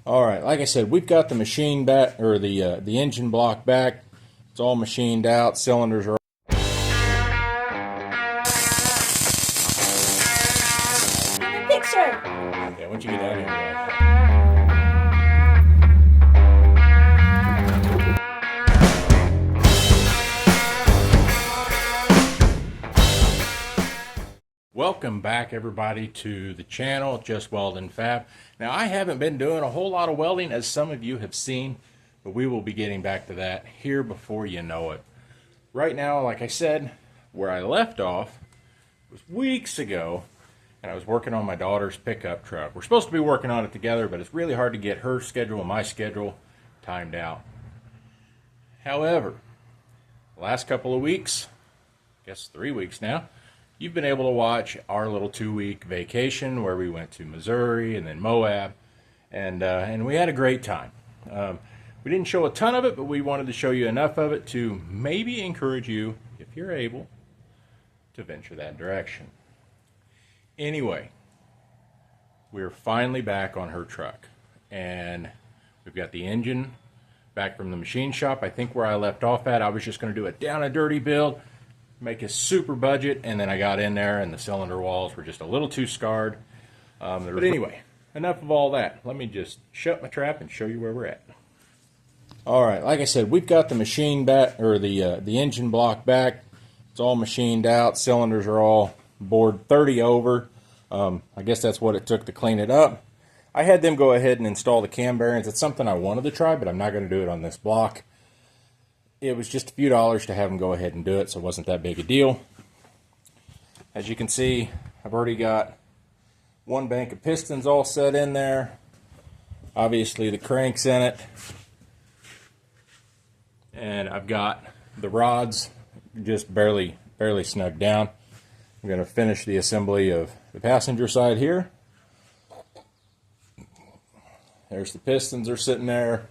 All right, like I said, we've got the machine back, or the engine block back. It's all machined out. Cylinders are. Picture. Yeah, once you get down here. Welcome back, everybody, to the channel, Just Weld and Fab. Now, I haven't been doing a whole lot of welding, as some of you have seen, but we will be getting back to that here before you know it. Right now, like I said, where I left off was weeks ago, and I was working on my daughter's pickup truck. We're supposed to be working on it together, but it's really hard to get her schedule and my schedule timed out. However, the last couple of weeks, I guess 3 weeks now, you've been able to watch our little 2-week vacation where we went to Missouri and then Moab, and we had a great time. We didn't show a ton of it, but we wanted to show you enough of it to maybe encourage you, if you're able, to venture that direction. Anyway, we're finally back on her truck, and we've got the engine back from the machine shop. I think where I left off at, I was just going to do a down and dirty build, make a super budget, and then I got in there and the cylinder walls were just a little too scarred. But anyway, enough of all that. Let me just shut my trap and show you where we're at. All right, like I said, we've got the machine back, or the engine block back. It's all machined out. Cylinders are all bored 30 over. I guess that's what it took to clean it up. I had them go ahead and install the cam bearings. It's something I wanted to try, but I'm not going to do it on this block. It was just a few dollars to have them go ahead and do it, so it wasn't that big a deal. As you can see, I've already got one bank of pistons all set in there. Obviously the crank's in it. And I've got the rods just barely snugged down. I'm going to finish the assembly of the passenger side here. There's the pistons are sitting there.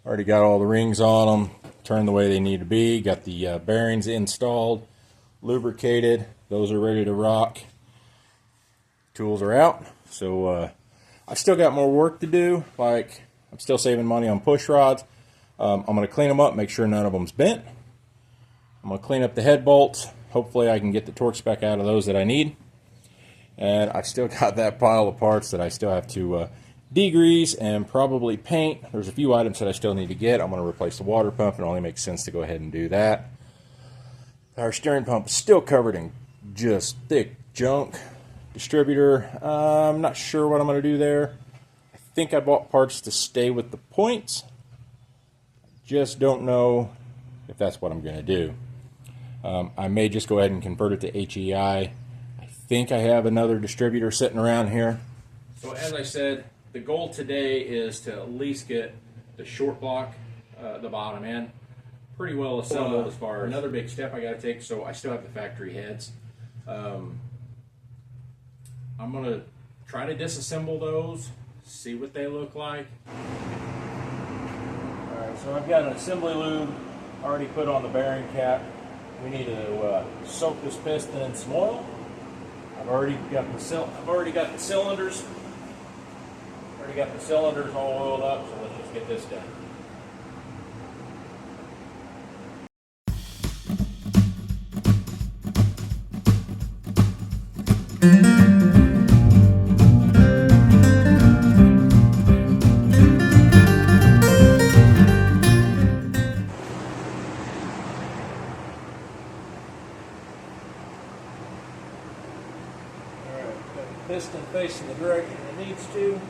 Already got all the rings on them, turned the way they need to be. Got the bearings installed, lubricated. Those are ready to rock. Tools are out. So I've still got more work to do. Like, I'm still saving money on push rods. I'm going to clean them up, make sure none of them's bent. I'm going to clean up the head bolts. Hopefully I can get the torque spec out of those that I need. And I've still got that pile of parts that I still have to degrease and probably paint. There's a few items that I still need to get. I'm going to replace the water pump. It only makes sense to go ahead and do that. Our steering pump is still covered in just thick junk. Distributor, I'm not sure what I'm going to do there. I think I bought parts to stay with the points. Just don't know if that's what I'm going to do. I may just go ahead and convert it to HEI. I think I have another distributor sitting around here. So as I said, the goal today is to at least get the short block, the bottom end, pretty well assembled as far as another big step I got to take. So I still have the factory heads. I'm going to try to disassemble those, see what they look like. Alright, so I've got an assembly lube already put on the bearing cap. We need to soak this piston in some oil. I've already got the cylinders. Already got the cylinders all oiled up, so let's just get this done. Piston facing the direction it needs to.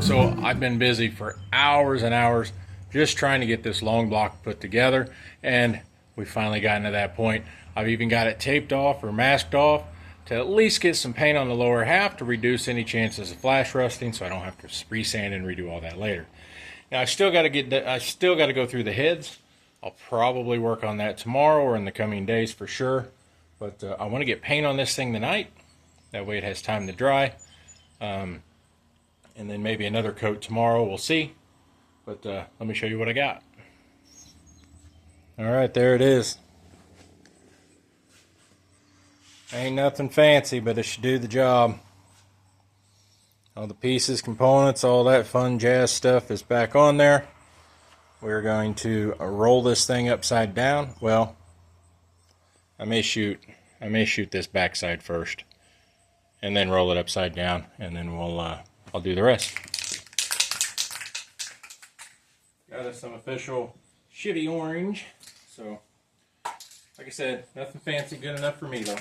So I've been busy for hours and hours just trying to get this long block put together, and we finally gotten to that point. I've even got it taped off or masked off to at least get some paint on the lower half to reduce any chances of flash rusting, so I don't have to resand and redo all that later. Now I still got to go through the heads. I'll probably work on that tomorrow or in the coming days for sure. But I want to get paint on this thing tonight. That way it has time to dry. And then maybe another coat tomorrow. We'll see. But let me show you what I got. All right, there it is. Ain't nothing fancy, but it should do the job. All the pieces, components, all that fun jazz stuff is back on there. We're going to roll this thing upside down. Well, I may shoot this backside first, and then roll it upside down, and then I'll do the rest. Got us some official shitty orange. So, like I said, nothing fancy, good enough for me though.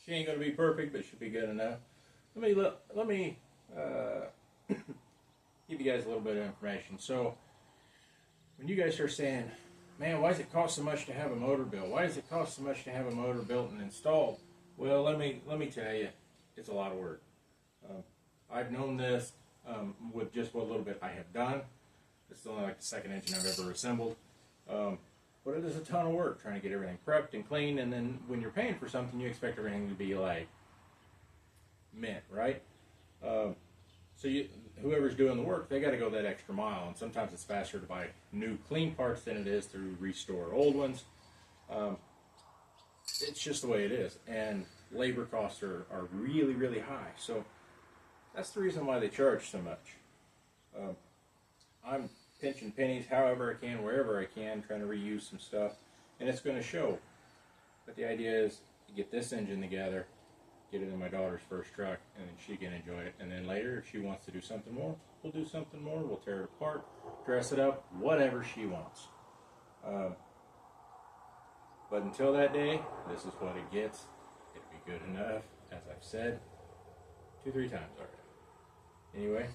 She ain't gonna be perfect, but she'll be good enough. Let me give you guys a little bit of information. So, when you guys start saying, "Man, why does it cost so much to have a motor built? Why does it cost so much to have a motor built and installed?" Well, let me tell you, it's a lot of work. I've known this with just what little bit I have done. It's only like the second engine I've ever assembled. But it is a ton of work trying to get everything prepped and clean, and then when you're paying for something, you expect everything to be like mint, right? So whoever's doing the work, they got to go that extra mile, and sometimes it's faster to buy new clean parts than it is to restore old ones. It's just the way it is, and labor costs are really, really high. So that's the reason why they charge so much. I'm pinching pennies however I can, wherever I can, trying to reuse some stuff, and it's going to show. But the idea is to get this engine together, get it in my daughter's first truck, and then she can enjoy it. And then later, if she wants to do something more, we'll do something more. We'll tear it apart, dress it up, whatever she wants. But until that day, this is what it gets. It'll be good enough, as I've said 2-3 times already. Anyway,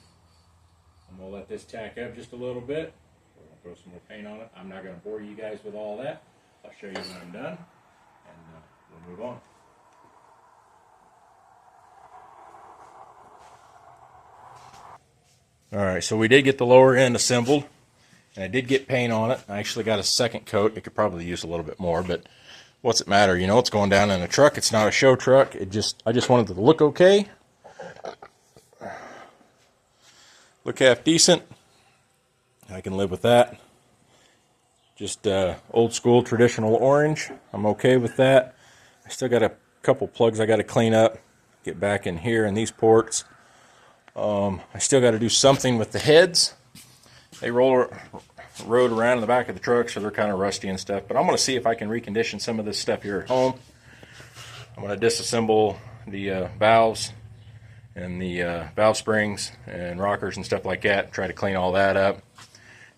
I'm going to let this tack up just a little bit. We're going to throw some more paint on it. I'm not going to bore you guys with all that. I'll show you when I'm done, and we'll move on. Alright, so we did get the lower end assembled, and I did get paint on it. I actually got a second coat. It could probably use a little bit more, but what's it matter? You know, it's going down in a truck. It's not a show truck. I just wanted it to look okay. Look half decent. I can live with that. Just old school traditional orange. I'm okay with that. I still got a couple plugs I got to clean up, get back in here in these ports. I still got to do something with the heads. They rode around in the back of the truck, so they're kind of rusty and stuff. But I'm going to see if I can recondition some of this stuff here at home. I'm going to disassemble the valves and the valve springs and rockers and stuff like that, try to clean all that up.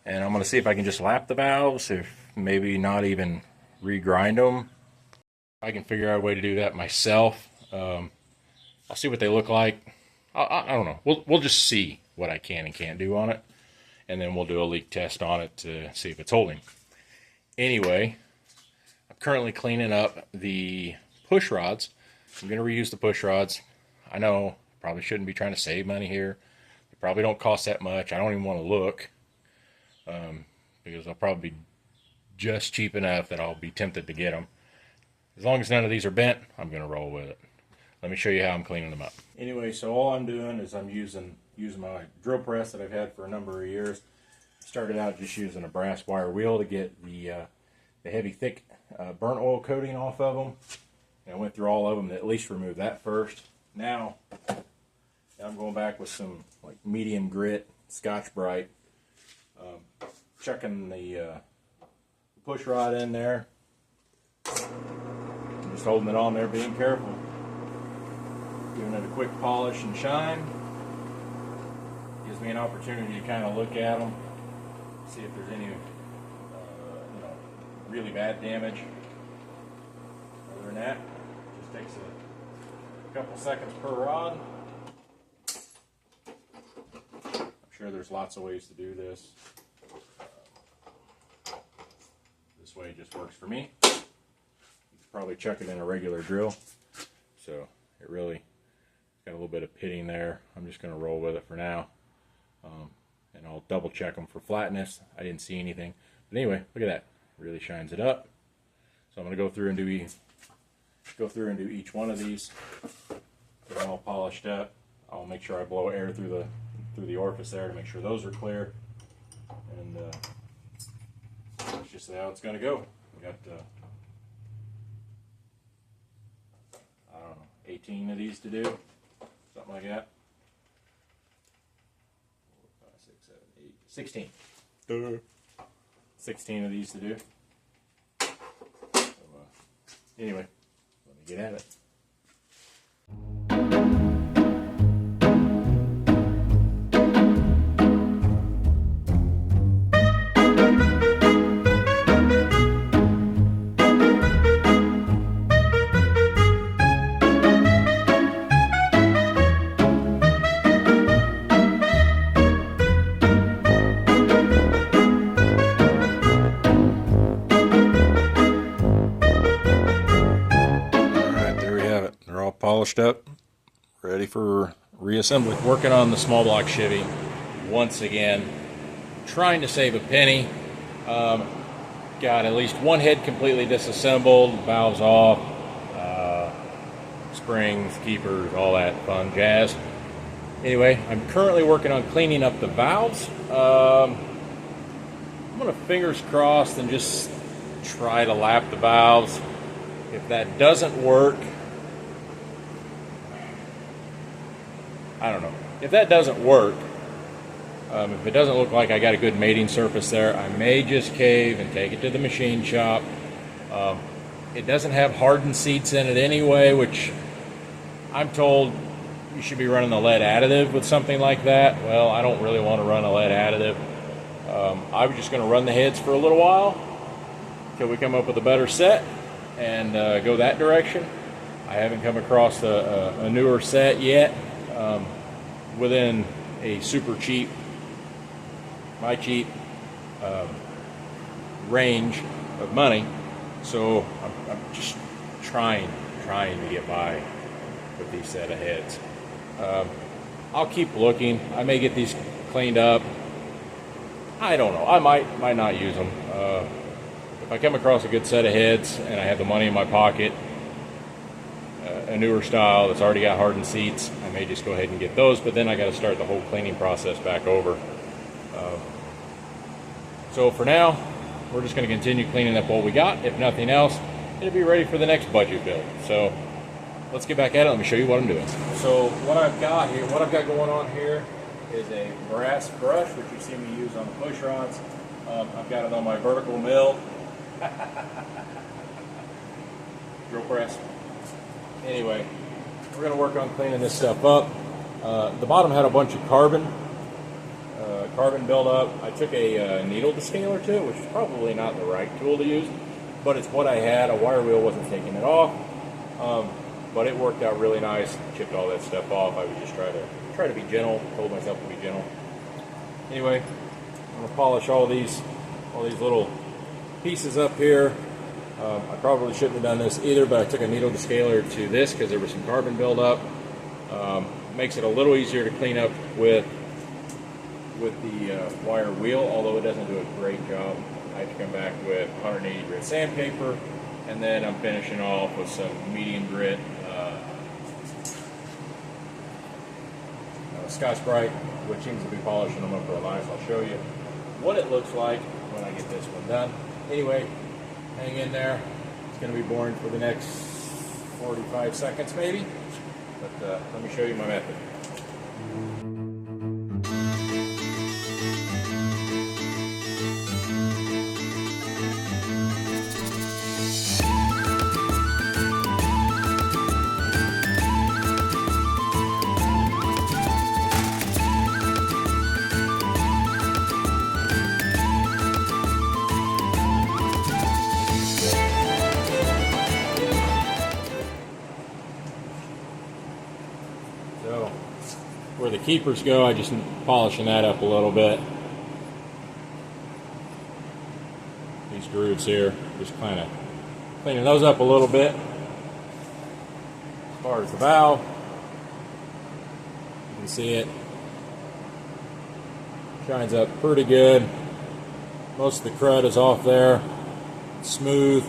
And I'm going to see if I can just lap the valves, if maybe not even regrind them. I can figure out a way to do that myself. I'll see what they look like. I don't know. We'll just see what I can and can't do on it, and then we'll do a leak test on it to see if it's holding. Anyway, I'm currently cleaning up the push rods. I'm going to reuse the push rods. I know, probably shouldn't be trying to save money here. They probably don't cost that much. I don't even want to look because they'll probably be just cheap enough that I'll be tempted to get them. As long as none of these are bent, I'm going to roll with it. Let me show you how I'm cleaning them up. Anyway, so all I'm doing is I'm using my drill press that I've had for a number of years. Started out just using a brass wire wheel to get the heavy, thick burnt oil coating off of them. And I went through all of them to at least remove that first. Now I'm going back with some like medium grit Scotch-Brite, chucking the push rod in there. Just holding it on there, being careful. Giving it a quick polish and shine. Gives me an opportunity to kind of look at them, see if there's any really bad damage. Other than that, just takes a couple seconds per rod. I'm sure there's lots of ways to do this. This way just works for me. You could probably chuck it in a regular drill. So it really got a little bit of pitting there. I'm just going to roll with it for now. And I'll double check them for flatness. I didn't see anything. But anyway, look at that. Really shines it up. So I'm going to go through and do each one of these. Get them all polished up. I'll make sure I blow air through the orifice there to make sure those are clear. And that's just how it's going to go. We got I don't know, 18 of these to do, something like that. 4, 5, 6, 7, 8, 16. 16 of these to do. So, anyway, let me get at it. Polished up, ready for reassembly. Working on the small block Chevy once again, trying to save a penny. Got at least one head completely disassembled, valves off, springs, keepers, all that fun jazz. Anyway, I'm currently working on cleaning up the valves. I'm gonna fingers crossed and just try to lap the valves. If that doesn't work, I don't know. If that doesn't work, if it doesn't look like I got a good mating surface there, I may just cave and take it to the machine shop. It doesn't have hardened seats in it anyway, which I'm told you should be running a lead additive with something like that. Well, I don't really want to run a lead additive. I was just going to run the heads for a little while until we come up with a better set and go that direction. I haven't come across a newer set yet. Within a super cheap, my cheap range of money, so I'm just trying to get by with these set of heads. I'll keep looking. I may get these cleaned up. I don't know. I might not use them. If I come across a good set of heads and I have the money in my pocket, a newer style that's already got hardened seats, I may just go ahead and get those, but then I got to start the whole cleaning process back over. So for now, we're just going to continue cleaning up what we got. If nothing else, it'll be ready for the next budget build. So let's get back at it. Let me show you what I'm doing. So what I've got going on here is a brass brush, which you see me use on the push rods. I've got it on my vertical mill drill press. Anyway, we're going to work on cleaning this stuff up. The bottom had a bunch of carbon buildup. I took a needle distinger to it, which is probably not the right tool to use, but it's what I had. A wire wheel wasn't taking it off, but it worked out really nice. Chipped all that stuff off. I would just try to be gentle. Told myself to be gentle. Anyway, I'm going to polish all these little pieces up here. I probably shouldn't have done this either, but I took a needle descaler to this because there was some carbon buildup. Makes it a little easier to clean up with the wire wheel, although it doesn't do a great job. I have to come back with 180 grit sandpaper, and then I'm finishing off with some medium grit Scotch-Brite, which seems to be polishing them up real nice. I'll show you what it looks like when I get this one done. Anyway, hang in there. It's going to be boring for the next 45 seconds maybe, but let me show you my method. So, where the keepers go, I just polishing that up a little bit. These grooves here, just kind of cleaning those up a little bit. As far as the valve, you can see it shines up pretty good. Most of the crud is off there. It's smooth.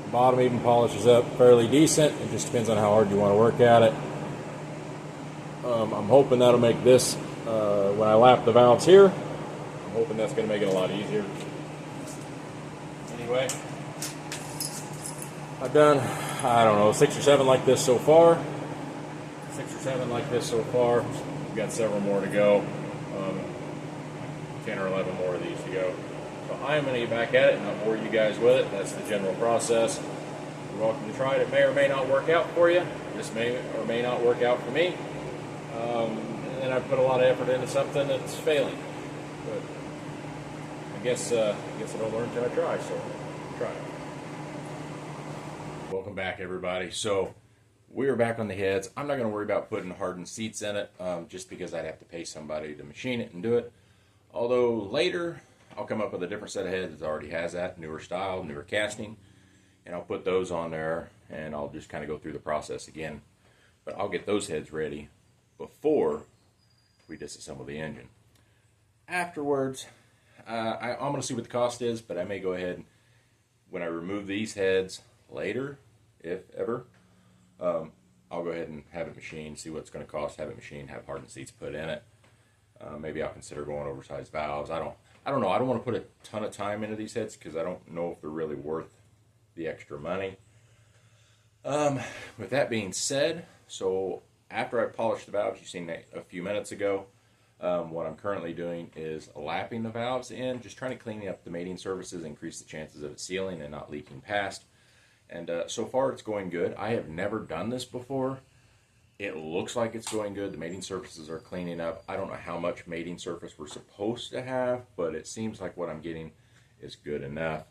The bottom even polishes up fairly decent. It just depends on how hard you want to work at it. I'm hoping that'll make this, when I lap the valves here, I'm hoping that's going to make it a lot easier. Anyway, I've done, I don't know, 6 or 7 like this so far. 6 or 7 like this so far. We've got several more to go. 10 or 11 more of these to go. So I'm going to get back at it and not bore you guys with it. That's the general process. You're welcome to try it. It may or may not work out for you. This may or may not work out for me. And then I put a lot of effort into something that's failing. But I guess I don't learn until I try, so try it. Welcome back, everybody. So we are back on the heads. I'm not going to worry about putting hardened seats in it, just because I'd have to pay somebody to machine it and do it. Although later, I'll come up with a different set of heads that already has that, newer style, newer casting, and I'll put those on there, and I'll just kind of go through the process again. But I'll get those heads ready before we disassemble the engine. Afterwards, I'm going to see what the cost is, but I may go ahead, when I remove these heads later, if ever, I'll go ahead and have it machined, see what it's going to cost, have it machined, have hardened seats put in it. Maybe I'll consider going oversized valves. I don't know. I don't want to put a ton of time into these heads because I don't know if they're really worth the extra money. With that being said, so after I polished the valves, you've seen that a few minutes ago, what I'm currently doing is lapping the valves in, just trying to clean up the mating surfaces, increase the chances of it sealing and not leaking past. And so far it's going good. I have never done this before. It looks like it's going good. The mating surfaces are cleaning up. I don't know how much mating surface we're supposed to have, but it seems like what I'm getting is good enough.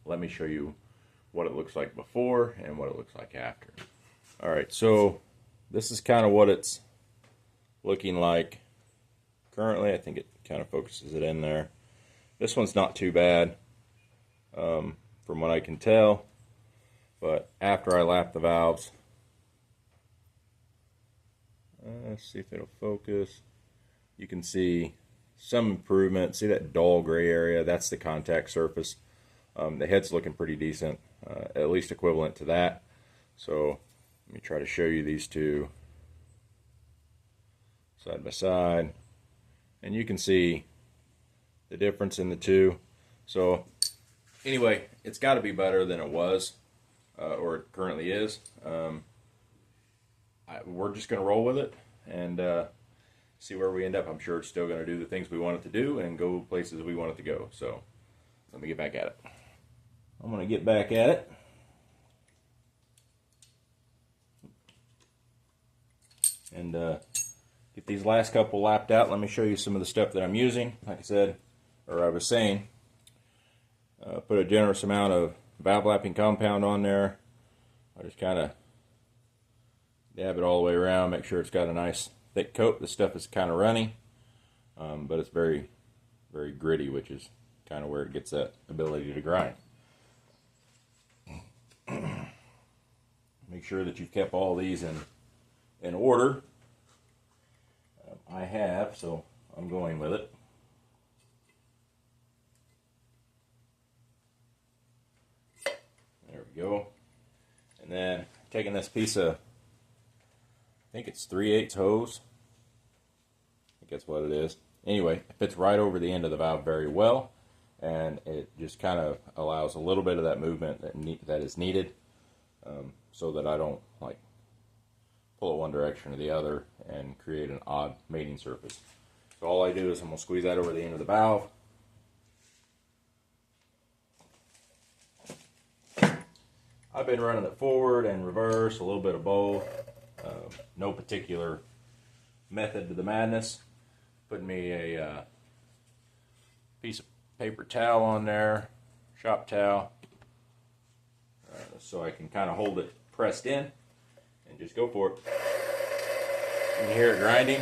Let me show you what it looks like before and what it looks like after. All right, so this is kind of what it's looking like currently. I think it kind of focuses it in there. This one's not too bad from what I can tell, but after I lap the valves, let's see if it'll focus. You can see some improvement. See that dull gray area? That's the contact surface. The head's looking pretty decent, at least equivalent to that. So let me try to show you these two side by side. And you can see the difference in the two. So anyway, it's got to be better than it was, or it currently is. We're just going to roll with it and see where we end up. I'm sure it's still going to do the things we want it to do and go places we want it to go. So let me get back at it. I'm going to get back at it. And get these last couple lapped out. Let me show you some of the stuff that I'm using. Like I said, or I was saying, put a generous amount of valve lapping compound on there. I just kind of dab it all the way around, make sure it's got a nice thick coat. This stuff is kind of runny, but it's very, very gritty, which is kind of where it gets that ability to grind. Make sure that you've kept all these in order. I have, so I'm going with it. There we go. And then taking this piece of, I think it's 3/8 hose. I think that's what it is. Anyway, it fits right over the end of the valve very well, and it just kind of allows a little bit of that movement that is needed, so that I don't like pull it one direction or the other and create an odd mating surface. So all I do is I'm going to squeeze that over the end of the valve. I've been running it forward and reverse, a little bit of both. No particular method to the madness. Putting me a piece of paper towel on there, shop towel, so I can kind of hold it pressed in and just go for it. You can hear it grinding.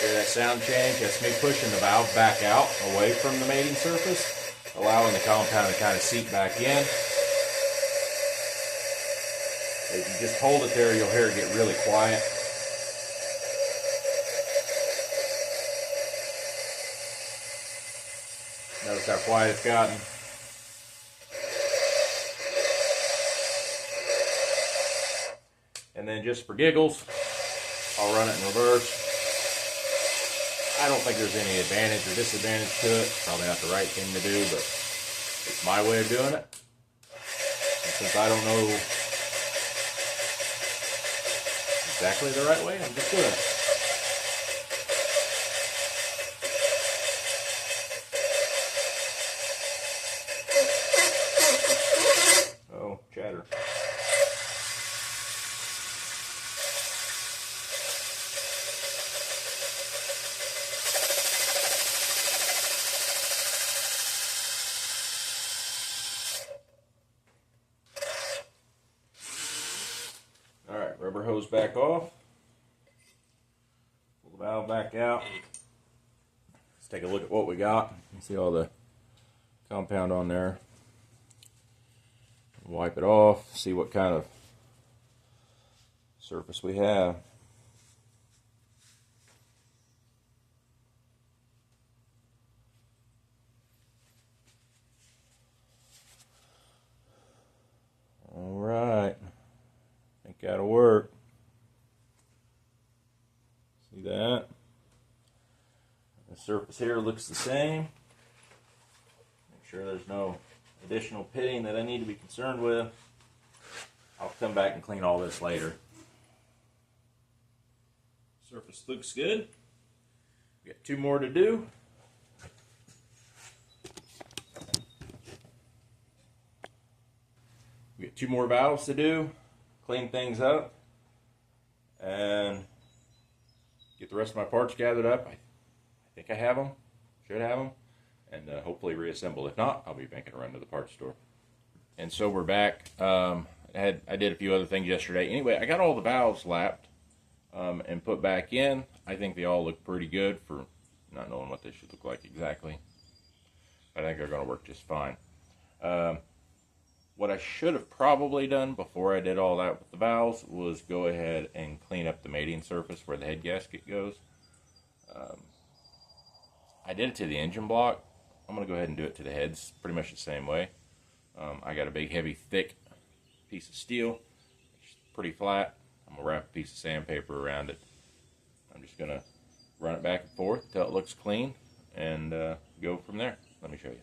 Hear that sound change? That's me pushing the valve back out away from the mating surface, allowing the compound to kind of seep back in. If you just hold it there, you'll hear it get really quiet. Notice how quiet it's gotten. And then just for giggles, I'll run it in reverse. I don't think there's any advantage or disadvantage to it. Probably not the right thing to do, but it's my way of doing it. And since I don't know exactly the right way, I'm just doing it. Oh, chatter. Alright, rubber hose back off. Pull the valve back out. Let's take a look at what we got. You see all the compound on there. Wipe it off, see what kind of surface we have. Alright, I think that'll work. See that? The surface here looks the same. Make sure there's no additional pitting that I need to be concerned with. I'll come back and clean all this later. Surface looks good. We got 2 more to do. We got 2 more valves to do, clean things up, and get the rest of my parts gathered up. I think I have them, should have them, and hopefully reassemble. If not, I'll be making a run to the parts store. And so we're back. I did a few other things yesterday. Anyway, I got all the valves lapped and put back in. I think they all look pretty good for not knowing what they should look like exactly. I think they're going to work just fine. What I should have probably done before I did all that with the valves was go ahead and clean up the mating surface where the head gasket goes. I did it to the engine block. I'm going to go ahead and do it to the heads pretty much the same way. I got a big, heavy, thick piece of steel. It's pretty flat. I'm going to wrap a piece of sandpaper around it. I'm just going to run it back and forth until it looks clean and go from there. Let me show you.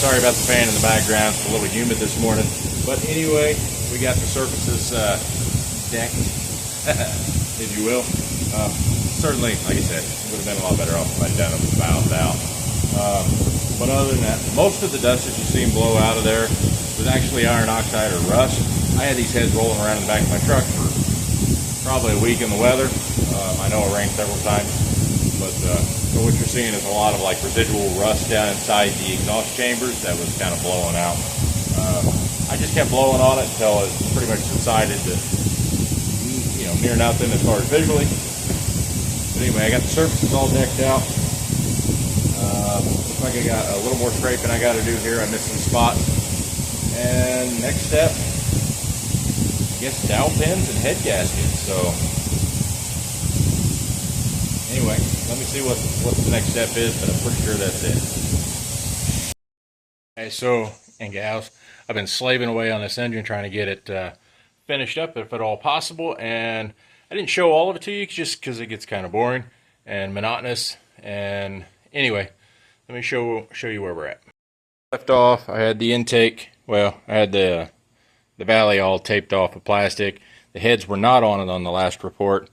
sorry about the fan in the background. It's a little humid this morning. But anyway, we got the surfaces decked, if you will. Certainly, like I said, it would have been a lot better off if I'd done them valved out. But other than that, most of the dust that you see them blow out of there was actually iron oxide or rust. I had these heads rolling around in the back of my truck for probably a week in the weather. I know it rained several times, but so what you're seeing is a lot of like residual rust down inside the exhaust chambers that was kind of blowing out. I just kept blowing on it until it pretty much subsided to, near nothing as far as visually. But anyway, I got the surfaces all decked out. Looks like I got a little more scraping I got to do here. I missed some spots. And next step, I guess dowel pins and head gaskets. So anyway, let me see what the next step is, but I'm pretty sure that's it. Okay, so, and gals, I've been slaving away on this engine trying to get it finished up if at all possible, and I didn't show all of it to you just because it gets kind of boring and monotonous. And anyway, let me show you where we're at. Left off, I had the intake. Well, I had the valley all taped off with plastic. The heads were not on it on the last report.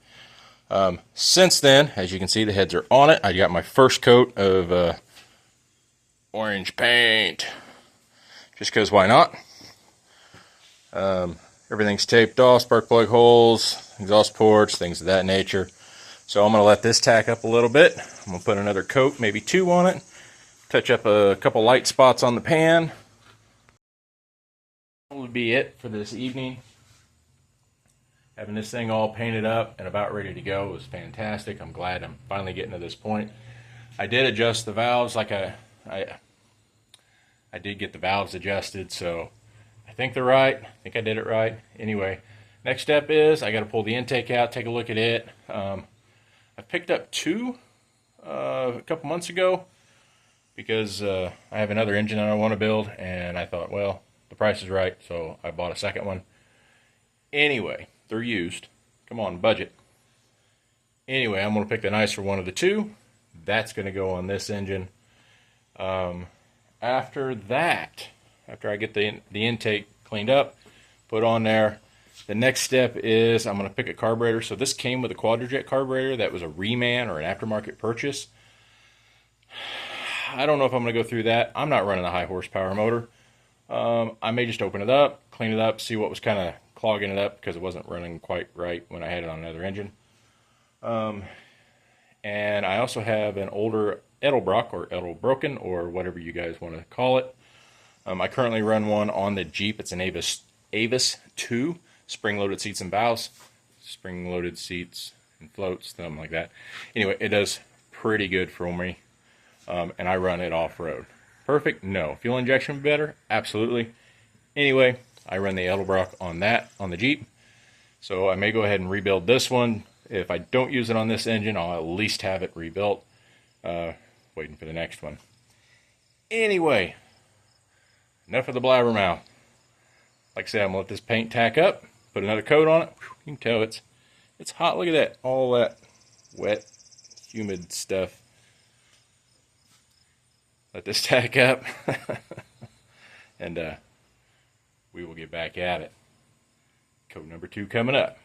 Since then, as you can see, the heads are on it. I got my first coat of orange paint, just because why not? Everything's taped off, spark plug holes, exhaust ports, things of that nature. So I'm going to let this tack up a little bit. I'm going to put another coat, maybe 2 on it. Touch up a couple light spots on the pan. That would be it for this evening. Having this thing all painted up and about ready to go was fantastic. I'm glad I'm finally getting to this point. I did adjust the valves, like I did get the valves adjusted, so I think they're right. I think I did it right. Anyway, next step is I got to pull the intake out, take a look at it. I picked up 2 a couple months ago because I have another engine that I want to build, and I thought, well, the price is right, so I bought a second one. Anyway, they're used. Come on, budget. Anyway, I'm going to pick the nicer one of the 2. That's going to go on this engine. After that, after I get the intake cleaned up, put on there, the next step is I'm going to pick a carburetor. So this came with a Quadrajet carburetor that was a reman or an aftermarket purchase. I don't know if I'm going to go through that. I'm not running a high horsepower motor. I may just open it up, clean it up, see what was kind of clogging it up because it wasn't running quite right when I had it on another engine. And I also have an older Edelbrock or Edelbroken or whatever you guys want to call it. I currently run one on the Jeep. It's an Avis 2, spring-loaded seats and valves, spring-loaded seats and floats, something like that. Anyway, it does pretty good for me, and I run it off-road. Perfect? No. Fuel injection better? Absolutely. Anyway, I run the Edelbrock on that, on the Jeep, so I may go ahead and rebuild this one. If I don't use it on this engine, I'll at least have it rebuilt. Waiting for the next one. Anyway, enough of the blabbermouth. Like I said, I'm going to let this paint tack up, put another coat on it. You can tell it's hot. Look at that. All that wet, humid stuff. Let this tack up. And we will get back at it. Coat number 2 coming up.